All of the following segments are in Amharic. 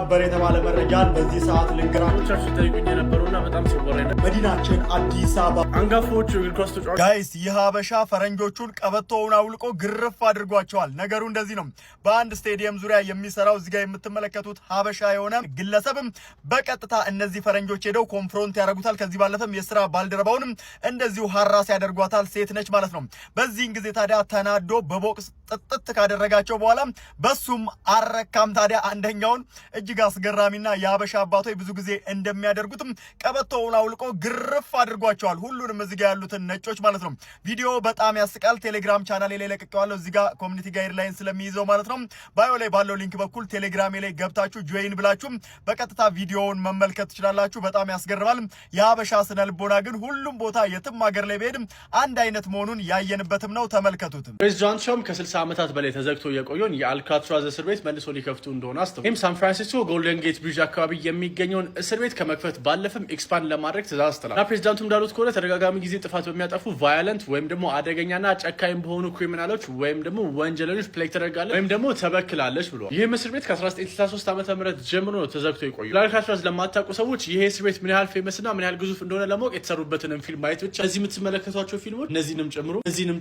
ሰበር የተባለ መረጃን በዚህ ሰዓት ልንገራችሁ ጠይቁኝ የነበሩና በጣም ሲወራ መዲናችን አዲስ አበባ አንጋፎቹ እግር ኳስ ተጫዋቾች ጋይስ ይህ ሀበሻ ፈረንጆቹን ቀበቶውን አውልቆ ግርፍ አድርጓቸዋል። ነገሩ እንደዚህ ነው። በአንድ ስቴዲየም ዙሪያ የሚሰራው እዚህ ጋር የምትመለከቱት ሀበሻ የሆነ ግለሰብም በቀጥታ እነዚህ ፈረንጆች ሄደው ኮንፍሮንት ያደርጉታል። ከዚህ ባለፈም የስራ ባልደረባውንም እንደዚሁ ሀራስ ያደርጓታል። ሴት ነች ማለት ነው። በዚህን ጊዜ ታዲያ ተናዶ በቦክስ ጥጥት ካደረጋቸው በኋላ በሱም አረካም። ታዲያ አንደኛውን እጅግ አስገራሚና የሀበሻ አባቶች ብዙ ጊዜ እንደሚያደርጉትም ቀበቶውን አውልቆ ግርፍ አድርጓቸዋል። ሁሉንም እዚህ ጋር ያሉትን ነጮች ማለት ነው። ቪዲዮ በጣም ያስቃል። ቴሌግራም ቻናሌ ላይ ለቅቄዋለሁ። እዚህ ጋር ኮሚኒቲ ጋይድላይን ስለሚይዘው ማለት ነው። ባዮ ላይ ባለው ሊንክ በኩል ቴሌግራሜ ላይ ገብታችሁ ጆይን ብላችሁ በቀጥታ ቪዲዮውን መመልከት ትችላላችሁ። በጣም ያስገርማል። የሀበሻ ስነ ልቦና ግን ሁሉም ቦታ የትም ሀገር ላይ ቢሄድም አንድ አይነት መሆኑን ያየንበትም ነው። ተመልከቱትም። ፕሬዚዳንት ትራምፕ ከ60 ዓመታት በላይ ተዘግቶ የቆየውን የአልካትራዝ እስር ቤት መልሶ ሊከፍቱ እንደሆነ አስተዋወቁ። ይህም ሳን ፍራንሲስኮ ጎልደን ጌት ብሪጅ አካባቢ የሚገኘውን እስር ቤት ከመክፈት ባለፈም ኤክስፓንድ ለማድረግ ትእዛዝ አስተላለፈ። ፕሬዚዳንቱ እንዳሉት ከሆነ ተደጋጋሚ ጊዜ ጥፋት በሚያጠፉ ቫዮለንት ወይም ደግሞ አደገኛና ጨካኝ በሆኑ ክሪሚናሎች ወይም ደግሞ ወንጀለኞች ፕሌግ ተደርጋለች ወይም ደግሞ ተበክላለች ብሏል። ይህም እስር ቤት ከ1963 ዓ.ም ጀምሮ ነው ተዘግቶ የቆዩ። ለአልካትራዝ ለማታውቁ ሰዎች ይሄ እስር ቤት ምን ያህል ፌመስና ምን ያህል ግዙፍ እንደሆነ ለማወቅ የተሰሩበትንም ፊልም ማየት ብቻ። እዚህ የምትመለከቷቸው ፊልሞች እነዚህንም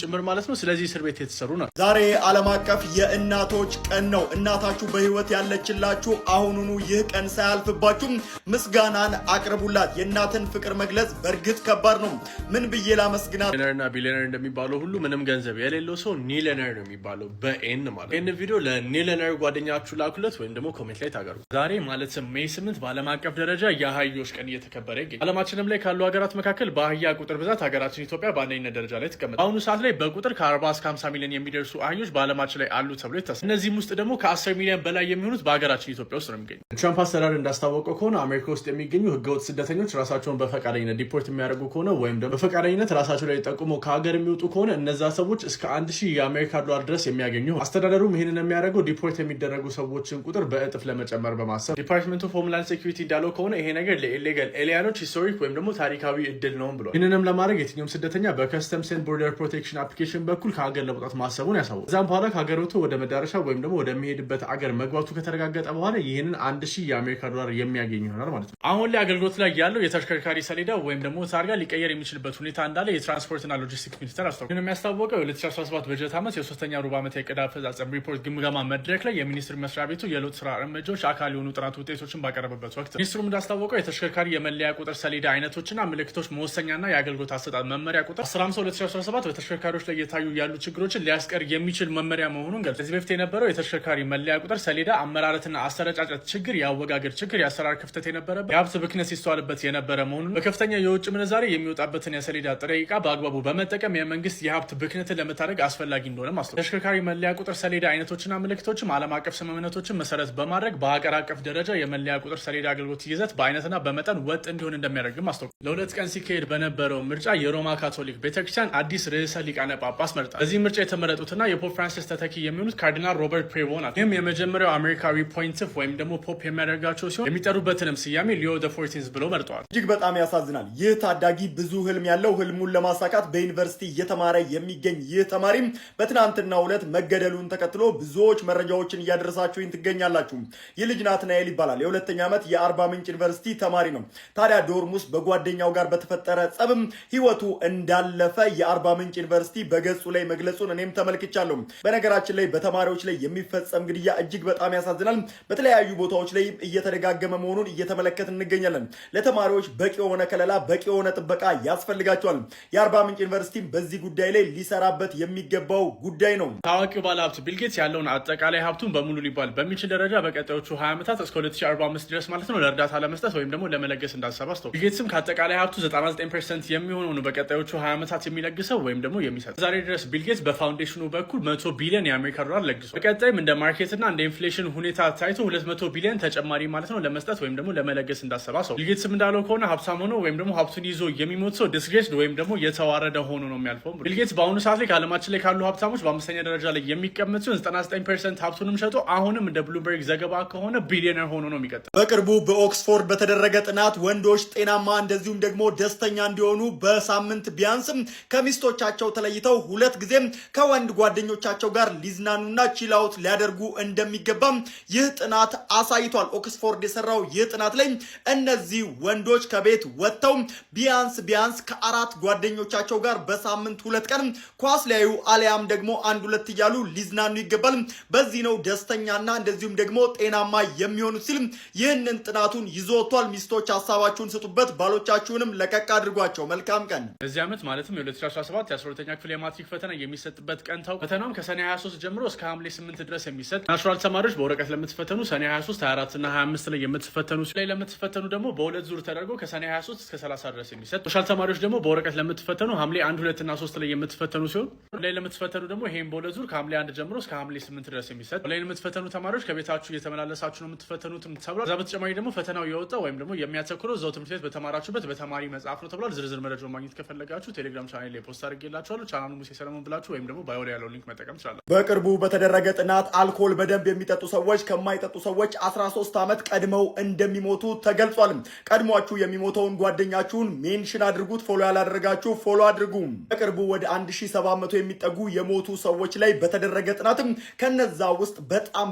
ጭምር ማለት ነው ስለዚህ እስር ቤት የተሰሩ ናቸው። ዛሬ ዓለም አቀፍ የእናቶች ቀን ነው። እናታችሁ በህይወት ያለችላችሁ አሁኑኑ ይህ ቀን ሳያልፍባችሁ ምስጋናን አቅርቡላት። የእናትን ፍቅር መግለጽ በእርግጥ ከባድ ነው። ምን ብዬ ላመስግናት? ሚሊዮነርና ቢሊዮነር እንደሚባለው ሁሉ ምንም ገንዘብ የሌለው ሰው ኒለነር ነው የሚባለው በኤን ማለት። ይህን ቪዲዮ ለኒለነር ጓደኛችሁ ላኩለት ወይም ደግሞ ኮሜንት ላይ ታገሩ። ዛሬ ማለትም ሜይ 8 በዓለም አቀፍ ደረጃ የአህዮች ቀን እየተከበረ ይገኛል። ዓለማችንም ላይ ካሉ ሀገራት መካከል በአህያ ቁጥር ብዛት ሀገራችን ኢትዮጵያ በአንደኝነት ደረጃ ላይ ትቀመጣለች። በአሁኑ ሰዓት ላይ በቁጥር ከ40 እስከ 50 ሚሊዮን የሚደርሱ አህዮች በዓለማችን ላይ አሉ ተብሎ ይታሰባል። እነዚህም ውስጥ ደግሞ ከ10 ሚሊዮን በላይ የሚሆኑት በሀገራችን ኢትዮጵያ ውስጥ ነው የሚገኙ። ትራምፕ አስተዳደር እንዳስታወቀው ከሆነ አሜሪካ ውስጥ የሚገኙ ህገወጥ ስደተኞች ራሳቸውን በፈቃደኝነት ዲፖርት የሚያደርጉ ከሆነ ወይም ደግሞ በፈቃደኝነት ራሳቸው ላይ ጠቁመው ከሀገር የሚወጡ ከሆነ እነዛ ሰዎች እስከ 1000 የአሜሪካ ዶላር ድረስ የሚያገኙ። አስተዳደሩም ይህንን የሚያደርገው ዲፖርት የሚደረጉ ሰዎችን ቁጥር በእጥፍ ለመጨመር በማሰብ ዲፓርትመንት ኦፍ ሆምላንድ ሴኩሪቲ እንዳለው ከሆነ ይሄ ነገር ለኢሌጋል ኤሊያኖች ሂስቶሪክ ወይም ደግሞ ታሪካዊ እድል ነው ብሏል። ይህንንም ለማድረግ የትኛውም ስደተኛ በከስተምስ ኤንድ ቦርደር ፕሮቴክሽን አፕሊኬሽን በኩል ከሀገር ለመውጣት ማሰቡን ያሳወቃል። ከዛም በኋላ ከሀገር ወጥቶ ወደ መዳረሻ ወይም ደግሞ ወደሚሄድበት አገር መግባቱ ከተረጋገጠ በኋላ ይህንን 1000 የአሜሪካ ዶላር የሚያገኝ ይሆናል ማለት ነው። አሁን ላይ አገልግሎት ላይ ያለው የተሽከርካሪ ሰሌዳ ወይም ደግሞ ታርጋ ሊቀየር የሚችልበት ሁኔታ እንዳለ የትራንስፖርትና ሎጂስቲክስ ሚኒስቴር አስታውቋል። ግን የሚያስታወቀው የ2017 በጀት ዓመት የሶስተኛ ሩብ ዓመት የዕቅድ አፈጻጸም ሪፖርት ግምገማ መድረክ ላይ የሚኒስቴር መስሪያ ቤቱ የለውጥ ስራ እርምጃዎች አካል የሆኑ ጥናት ውጤቶችን ባቀረበበት ወቅት ሚኒስትሩም እንዳስታወቀው የተሽከርካሪ የመለያ ቁጥር ሰሌዳ አይነቶችና ምልክቶች መወሰኛና የአገልግሎት አሰጣጥ መመሪያ ቁጥር 15/2017 በተሽከርካሪዎች ላይ የታዩ ያሉ ችግሮችን ሊያስቀር የሚችል መመሪያ መሆኑን ገልጿል። ከዚህ በፊት የነበረው የተሽከርካሪ መለያ ቁጥር ሰሌዳ አመራረትና አሰረጫጨት ችግር፣ የአወጋገር ችግር፣ የአሰራር ክፍተት የነበረበት፣ የሀብት ብክነት ሲስተዋልበት የነበረ መሆኑን በከፍተኛ የውጭ ምንዛሬ የሚወጣበትን የሰሌዳ ጥሬ ዕቃ በአግባቡ በመጠቀም የመንግስት የሀብት ብክነትን ለመታደግ አስፈላጊ እንደሆነ ማስታወቅ። ተሽከርካሪ መለያ ቁጥር ሰሌዳ አይነቶችና ምልክቶችም ዓለም አቀፍ ስምምነቶችን መሰረት በማድረግ በሀገር አቀፍ ደረጃ የመለያ ቁጥር ሰሌዳ አገልግሎት ይዘት በአይነትና በመጠን ወጥ እንዲሆን እንደሚያደርግም አስታወቅ። ለ2 ቀን ሲካሄድ በነበረው ምርጫ የሮማ ካቶሊክ ቤተክርስቲያን አዲስ ርዕሰ ሊቃነ ጳጳስ መርጣል። በዚህ ምርጫ የተመረጡትና የፖፕ ፍራንሲስ ተተኪ የሚሆኑት ካርዲናል ሮበርት ፕሬቮ ናቸው። ይህም የመጀመሪያው አሜሪካዊ ፖንቲፍ ወይም ደግሞ ፖፕ የሚያደርጋቸው ሲሆን የሚጠሩበትንም ስያሜ ሊዮ ዘ 14 ብለው መርጠዋል። እጅግ በጣም ያሳዝናል። ይህ ታዳጊ ብዙ ህልም ያለው ህልሙን ለማሳካት በዩኒቨርሲቲ እየተማረ የሚገኝ ይህ ተማሪም በትናንትናው ዕለት መገደሉን ተከትሎ ብዙዎች መረጃዎችን እያደረሳችሁኝ ትገኛላችሁ። ይህ ልጅ ናትናኤል ይባላል። የሁለተኛ ዓመት የአርባ ምንጭ ዩኒቨርሲቲ ተማሪ ነው። ታዲያ ዶርም ውስጥ በጓደኛው ጋር በተፈጠረ ጸብም ህይወቱ እንዳለፈ የአርባ ምንጭ ዩኒቨርሲቲ በገጹ ላይ መግለጹን እኔም ተመልክቻለሁ። በነገራችን ላይ በተማሪዎች ላይ የሚፈጸም ግድያ እጅግ በጣም ያሳዝናል። በተለያዩ ቦታዎች ላይ እየተደጋገመ መሆኑን እየተመለከት እንገኛለን። ለተማሪዎች በቂ የሆነ ከለላ፣ በቂ የሆነ ጥበቃ ያስፈልጋቸዋል። የአርባ ምንጭ ዩኒቨርሲቲ በዚህ ጉዳይ ላይ ሊሰራበት የሚገባው ጉዳይ ነው። ታዋቂው ባለሀብት ቢልጌትስ ያለውን አጠቃላይ ሀብቱን በሙሉ ሊባል በሚችል ደረጃ በቀጣዮቹ 20 ዓመታት እስከ 2045 ድረስ ማለት ነው ለእርዳታ ለመስጠት ወይም ደግሞ ለመለገስ እንዳሰበ አስታውቋል። ቢልጌትስም ከአጠቃላይ ሀብቱ 99% የሚሆነውን በቀጣዮቹ 20 ዓመታት የሚለግሰው ወይም ደግሞ የሚሰጥ። ዛሬ ድረስ ቢልጌትስ በፋውንዴሽኑ በኩል 100 ቢሊዮን የአሜሪካ ዶላር ለግሷል። በቀጣይም እንደ ማርኬትና እንደ ኢንፍሌሽን ሁኔታ ታይቶ 200 ቢሊዮን ተጨማሪ ማለት ነው ለመስጠት ወይም ደግሞ ለመለገስ እንዳሰባ ሰው። ቢልጌትስም እንዳለው ከሆነ ሀብታም ሆኖ ወይም ደግሞ ሀብቱን ይዞ የሚሞት ሰው ዲስግሬስድ ወይም ደግሞ የተዋረደ ሆኖ ነው የሚያልፈው። ቢልጌትስ በአሁኑ ሰዓት ላይ ከዓለማችን ላይ ካሉ ሀብታሞች በ5ኛ ደረጃ ላይ የሚቀመጥ ሲሆን 99% ሀብቱንም ሸጦ አሁንም እንደ ብሉምበርግ ዘገባ ከሆነ ቢሊዮነር ሆኖ ነው የሚቀጥል። በቅርቡ በኦክስፎርድ በተደረገ ጥናት ወንዶች ጤናማ እንደዚሁም ደግሞ ደስተኛ እንዲሆኑ በሳምንት ቢያንስም ከሚስቶቻቸው ተለይተው 2 ጊዜም ከወንድ ጓደኞቻቸው ጋር ሊዝናኑና ቺላውት ሊያደርጉ እንደሚገባም ይህ ጥናት አሳይቷል። ኦክስፎርድ የሰራው ይህ ጥናት ላይ እነዚህ ወንዶች ከቤት ወጥተው ቢያንስ ከአራት ጓደኞቻቸው ጋር በሳምንት 2 ቀን ኳስ ሊያዩ አሊያም ደግሞ 1-2 እያሉ ሊዝናኑ ይገባል። በዚህ ነው ደስተኛና እንደዚሁም ደግሞ ጤናማ የሚሆኑት ሲል ይህንን ጥናቱን ይዞ ወጥቷል። ሚስቶች ሀሳባችሁን ስጡበት፣ ባሎቻችሁንም ለቀቅ አድርጓቸው። መልካም ቀን። በዚህ ዓመት ማለትም የ2017 የ12ኛ ክፍል የማትሪክ ፈተና የሚሰጥበት ቀን ታውቋል። ፈተናውም ከሰኔ 23 ጀምሮ እስከ ሐምሌ 8 ድረስ የሚሰጥ ናቹራል ተማሪዎች በወረቀት ለምትፈተኑ ሰኔ 23፣ 24 እና 25 ላይ የምትፈተኑ ላይ ለምትፈተኑ ደግሞ በሁለት ዙር ተደርጎ ከሰኔ 23 እስከ 30 ድረስ የሚሰጥ ሶሻል ተማሪዎች ደግሞ በወረቀት ለምትፈተኑ ሐምሌ 1፣ 2 እና 3 ላይ የምትፈተኑ ሲሆን ላይ ለምትፈተኑ ደግሞ ይሄን በሁለት ዙር ከሐምሌ 1 ጀምሮ እስከ ሐምሌ 8 ድረስ የሚሰጥ ላይ ለምትፈተኑ ተማሪዎች ከቤታችሁ እየተመላለሳችሁ ነው የምትፈተኑት ተብሏል። ከዛ በተጨማሪ ደግሞ ፈተናው የወጣ ወይም ደግሞ የሚያተኩረው እዛው ትምህርት ቤት በተማራችሁበት በተማሪ መጽሐፍ ነው ተብሏል። ዝርዝር መረጃውን ማግኘት ከፈለጋችሁ ቴሌግራም ቻናል ላይ ፖስት አድርጌላችኋለሁ። ቻናሉ ሙሴ ሰለሞን ብላችሁ ወይም ደግሞ ባዮ ላይ ያለው ሊንክ መጠቀም ትችላላችሁ። በቅርቡ በተደረገ ጥናት አልኮል በደንብ የሚጠጡ ሰዎች ከማይጠጡ ሰዎች 13 ዓመት ቀድመው እንደሚሞቱ ተገልጿል። ቀድሟችሁ የሚሞተውን ጓደኛችሁን ሜንሽን አድርጉት። ፎሎ ያላደረጋችሁ ፎሎ አድርጉ። በቅርቡ ወደ 1700 የሚጠጉ የሞቱ ሰዎች ላይ በተደረገ ጥናትም ከነዛ ውስጥ በጣም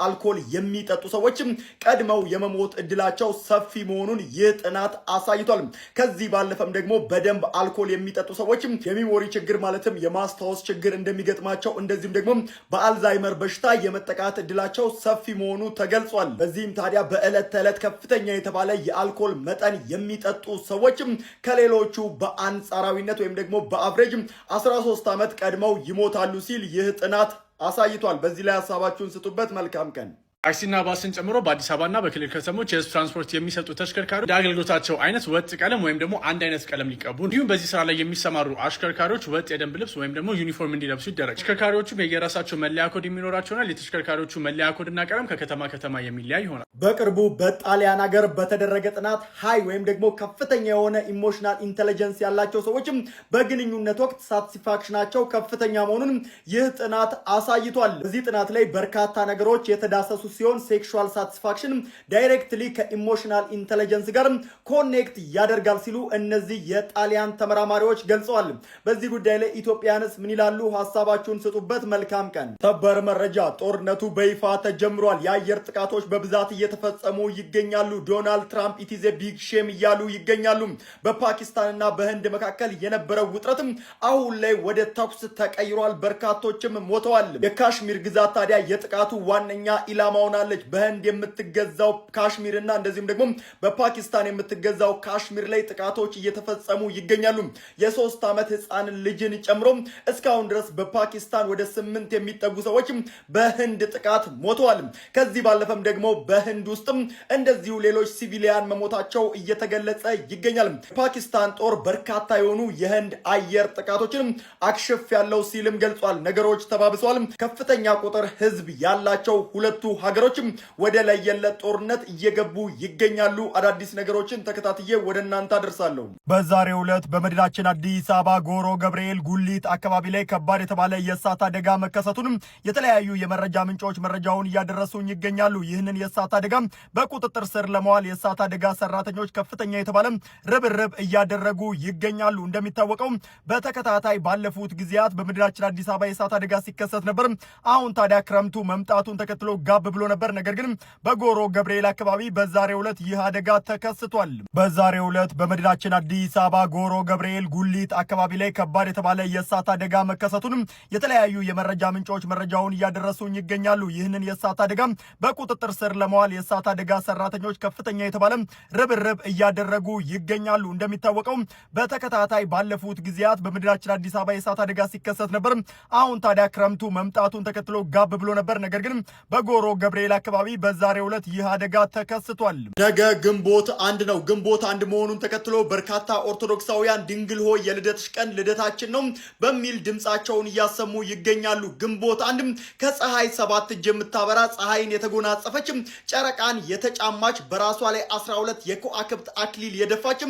አልኮል የሚጠጡ ሰዎችም ቀድመው የመሞት እድላቸው ሰፊ መሆኑን ይህ ጥናት አሳይቷል። ከዚህ ባለፈም ደግሞ በደንብ አልኮል የሚጠጡ ሰዎችም የሚሞሪ ችግር ማለትም የማስታወስ ችግር እንደሚገጥማቸው እንደዚሁም ደግሞ በአልዛይመር በሽታ የመጠቃት እድላቸው ሰፊ መሆኑ ተገልጿል። በዚህም ታዲያ በዕለት ተዕለት ከፍተኛ የተባለ የአልኮል መጠን የሚጠጡ ሰዎችም ከሌሎቹ በአንጻራዊነት ወይም ደግሞ በአቭሬጅ 13 ዓመት ቀድመው ይሞታሉ ሲል ይህ ጥናት አሳይቷል። በዚህ ላይ ሀሳባችሁን ስጡበት። መልካም ቀን። ታክሲና ባስን ጨምሮ በአዲስ አበባና በክልል ከተሞች የህዝብ ትራንስፖርት የሚሰጡ ተሽከርካሪዎች የአገልግሎታቸው አይነት ወጥ ቀለም ወይም ደግሞ አንድ አይነት ቀለም ሊቀቡ እንዲሁም በዚህ ስራ ላይ የሚሰማሩ አሽከርካሪዎች ወጥ የደንብ ልብስ ወይም ደግሞ ዩኒፎርም እንዲለብሱ ይደረግ። ተሽከርካሪዎቹም የየራሳቸው መለያ ኮድ የሚኖራቸው ይሆናል። የተሽከርካሪዎቹ መለያ ኮድና ቀለም ከከተማ ከተማ የሚለያይ ይሆናል። በቅርቡ በጣሊያን ሀገር በተደረገ ጥናት ሀይ ወይም ደግሞ ከፍተኛ የሆነ ኢሞሽናል ኢንቴሊጀንስ ያላቸው ሰዎችም በግንኙነት ወቅት ሳቲስፋክሽናቸው ከፍተኛ መሆኑን ይህ ጥናት አሳይቷል። በዚህ ጥናት ላይ በርካታ ነገሮች የተዳሰሱ ሲሆን ሴክሹዋል ሳቲስፋክሽን ዳይሬክትሊ ከኢሞሽናል ኢንተለጀንስ ጋር ኮኔክት ያደርጋል ሲሉ እነዚህ የጣሊያን ተመራማሪዎች ገልጸዋል። በዚህ ጉዳይ ላይ ኢትዮጵያንስ ምን ይላሉ? ሀሳባችሁን ስጡበት። መልካም ቀን። ሰበር መረጃ፣ ጦርነቱ በይፋ ተጀምሯል። የአየር ጥቃቶች በብዛት እየተፈጸሙ ይገኛሉ። ዶናልድ ትራምፕ ኢት ኢዝ ኤ ቢግ ሼም እያሉ ይገኛሉ። በፓኪስታንና በህንድ መካከል የነበረው ውጥረትም አሁን ላይ ወደ ተኩስ ተቀይሯል። በርካቶችም ሞተዋል። የካሽሚር ግዛት ታዲያ የጥቃቱ ዋነኛ ኢላማ ሆናለች። በህንድ የምትገዛው ካሽሚርና እንደዚሁም ደግሞ በፓኪስታን የምትገዛው ካሽሚር ላይ ጥቃቶች እየተፈጸሙ ይገኛሉ። የ3 ዓመት ህፃን ልጅን ጨምሮ እስካሁን ድረስ በፓኪስታን ወደ 8 የሚጠጉ ሰዎች በህንድ ጥቃት ሞተዋል። ከዚህ ባለፈም ደግሞ በህንድ ውስጥም እንደዚሁ ሌሎች ሲቪሊያን መሞታቸው እየተገለጸ ይገኛል። ፓኪስታን ጦር በርካታ የሆኑ የህንድ አየር ጥቃቶችን አክሽፍ ያለው ሲልም ገልጿል። ነገሮች ተባብሰዋል። ከፍተኛ ቁጥር ህዝብ ያላቸው ሁለቱ ሀገሮችም ወደ ለየለት ጦርነት እየገቡ ይገኛሉ። አዳዲስ ነገሮችን ተከታትዬ ወደ እናንተ አደርሳለሁ። በዛሬው ዕለት በመዲናችን አዲስ አበባ ጎሮ ገብርኤል ጉሊት አካባቢ ላይ ከባድ የተባለ የእሳት አደጋ መከሰቱንም የተለያዩ የመረጃ ምንጮች መረጃውን እያደረሱኝ ይገኛሉ። ይህንን የእሳት አደጋ በቁጥጥር ስር ለመዋል የእሳት አደጋ ሰራተኞች ከፍተኛ የተባለ ርብርብ እያደረጉ ይገኛሉ። እንደሚታወቀው በተከታታይ ባለፉት ጊዜያት በመዲናችን አዲስ አበባ የእሳት አደጋ ሲከሰት ነበር። አሁን ታዲያ ክረምቱ መምጣቱን ተከትሎ ጋብ ብሎ ነበር። ነገር ግን በጎሮ ገብርኤል አካባቢ በዛሬው ዕለት ይህ አደጋ ተከስቷል። በዛሬው ዕለት በመዲናችን አዲስ አበባ ጎሮ ገብርኤል ጉሊት አካባቢ ላይ ከባድ የተባለ የእሳት አደጋ መከሰቱንም የተለያዩ የመረጃ ምንጮች መረጃውን እያደረሱኝ ይገኛሉ። ይህንን የእሳት አደጋ በቁጥጥር ስር ለመዋል የእሳት አደጋ ሰራተኞች ከፍተኛ የተባለ ርብርብ እያደረጉ ይገኛሉ። እንደሚታወቀው በተከታታይ ባለፉት ጊዜያት በመዲናችን አዲስ አበባ የእሳት አደጋ ሲከሰት ነበር። አሁን ታዲያ ክረምቱ መምጣቱን ተከትሎ ጋብ ብሎ ነበር። ነገር ግን በጎሮ ገብርኤል አካባቢ በዛሬው ዕለት ይህ አደጋ ተከስቷል። ነገ ግንቦት 1 ነው። ግንቦት 1 መሆኑን ተከትሎ በርካታ ኦርቶዶክሳውያን ድንግል ሆይ የልደትሽ ቀን ልደታችን ነው በሚል ድምጻቸውን እያሰሙ ይገኛሉ። ግንቦት 1 ከፀሐይ 7 እጅ የምታበራ ፀሐይን የተጎናጸፈች ጨረቃን የተጫማች በራሷ ላይ 12 የከዋክብት አክሊል የደፋች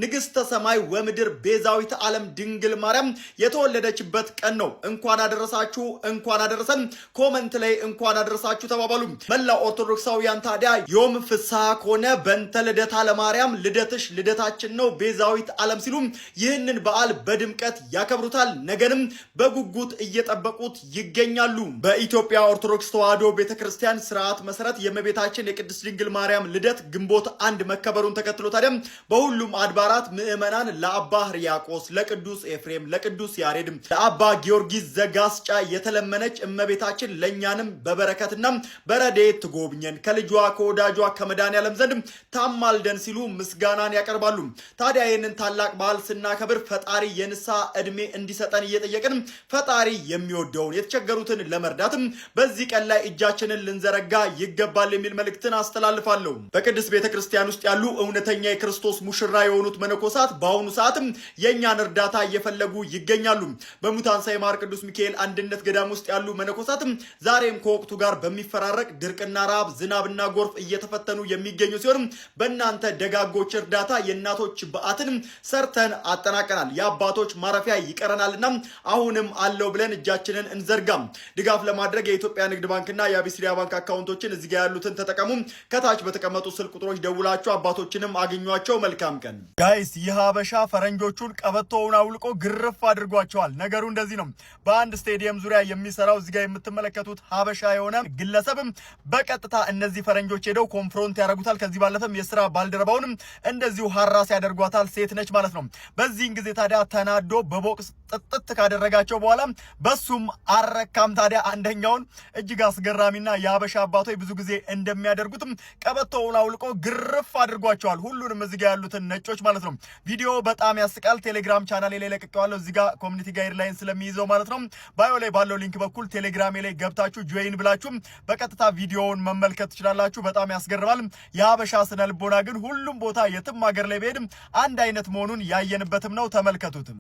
ንግስተ ሰማይ ወምድር ቤዛዊት ዓለም ድንግል ማርያም የተወለደችበት ቀን ነው። እንኳን አደረሳችሁ፣ እንኳን አደረሰን። ኮመንት ላይ እንኳን አደረሳችሁ ተባባሉ። መላው ኦርቶዶክሳውያን ታዲያ ዮም ፍስሐ ከሆነ በእንተ ልደታ ለማርያም ልደትሽ ልደታችን ነው ቤዛዊት ዓለም ሲሉ ይህንን በዓል በድምቀት ያከብሩታል። ነገንም በጉጉት እየጠበቁት ይገኛሉ። በኢትዮጵያ ኦርቶዶክስ ተዋሕዶ ቤተክርስቲያን ስርዓት መሰረት የእመቤታችን የቅድስት ድንግል ማርያም ልደት ግንቦት 1 መከበሩን ተከትሎ ታዲያ በሁሉም አድባራት ምዕመናን ለአባ ሕርያቆስ፣ ለቅዱስ ኤፍሬም፣ ለቅዱስ ያሬድ፣ ለአባ ጊዮርጊስ ዘጋስጫ የተለመነች እመቤታችን ለእኛንም በበረከትና በረድኤት ትጎብኘን ከልጇ ከወዳጇ ከመድኃኔዓለም ዘንድ ታማልደን ሲሉ ምስጋናን ያቀርባሉ። ታዲያ ይህንን ታላቅ በዓል ስናከብር ፈጣሪ የንስሐ ዕድሜ እንዲሰጠን እየጠየቅን ፈጣሪ የሚወደውን የተቸገሩትን ለመርዳትም በዚህ ቀን ላይ እጃችንን ልንዘረጋ ይገባል የሚል መልእክትን አስተላልፋለሁ። በቅድስት ቤተክርስቲያን ውስጥ ያሉ እውነተኛ የክርስቶስ ሙሽራ የሆኑት መነኮሳት በአሁኑ ሰዓትም የእኛን እርዳታ እየፈለጉ ይገኛሉ። በሙታንሳ የማር ቅዱስ ሚካኤል አንድነት ገዳም ውስጥ ያሉ መነኮሳትም ዛሬም ከወቅቱ ጋር በሚፈራረቅ ድርቅና ረሃብ፣ ዝናብና ጎርፍ እየተፈተኑ የሚገኙ ሲሆን በእናንተ ደጋጎች እርዳታ የእናቶች በዓትን ሰርተን አጠናቀናል። የአባቶች ማረፊያ ይቀረናልና አሁንም አለው ብለን እጃችንን እንዘርጋም። ድጋፍ ለማድረግ የኢትዮጵያ ንግድ ባንክና የአቢሲኒያ ባንክ አካውንቶችን እዚህ ጋር ያሉትን ተጠቀሙ። ከታች በተቀመጡ ስልክ ቁጥሮች ደውላችሁ አባቶችንም አግኟቸው። መልካም ቀን ጋይስ። ይህ ሀበሻ ፈረንጆቹን ቀበቶውን አውልቆ ግርፍ አድርጓቸዋል። ነገሩ እንደዚህ ነው። በአንድ ስቴዲየም ዙሪያ የሚሰራው እዚህ ጋር የምትመለከቱት ሀበሻ የሆነ ግለሰብም በቀጥታ እነዚህ ፈረንጆች ሄደው ኮንፍሮንት ያደርጉታል። ከዚህ ባለፈም የስራ ባልደረባውንም እንደዚሁ ሀራስ ያደርጓታል። ሴት ነች ማለት ነው። በዚህን ጊዜ ታዲያ ተናዶ በቦክስ ጥጥት ካደረጋቸው በኋላ በሱም አረካም። ታዲያ አንደኛውን እጅግ አስገራሚና የሀበሻ አባቶች ብዙ ጊዜ እንደሚያደርጉትም ቀበቶውን አውልቆ ግርፍ አድርጓቸዋል። ሁሉንም እዚህ ጋር ያሉትን ነጮች ማለት ነው። ቪዲዮ በጣም ያስቃል። ቴሌግራም ቻናሌ ላይ ለቅቄዋለሁ። እዚህ ጋር ኮሚኒቲ ጋይድላይን ስለሚይዘው ማለት ነው። ባዮ ላይ ባለው ሊንክ በኩል ቴሌግራሜ ላይ ገብታችሁ ጆይን ብላችሁ በቀጥታ ቪዲዮውን መመልከት ትችላላችሁ። በጣም ያስገርማል። የሀበሻ ስነ ልቦና ግን ሁሉም ቦታ የትም ሀገር ላይ ቢሄድም አንድ አይነት መሆኑን ያየንበትም ነው። ተመልከቱትም።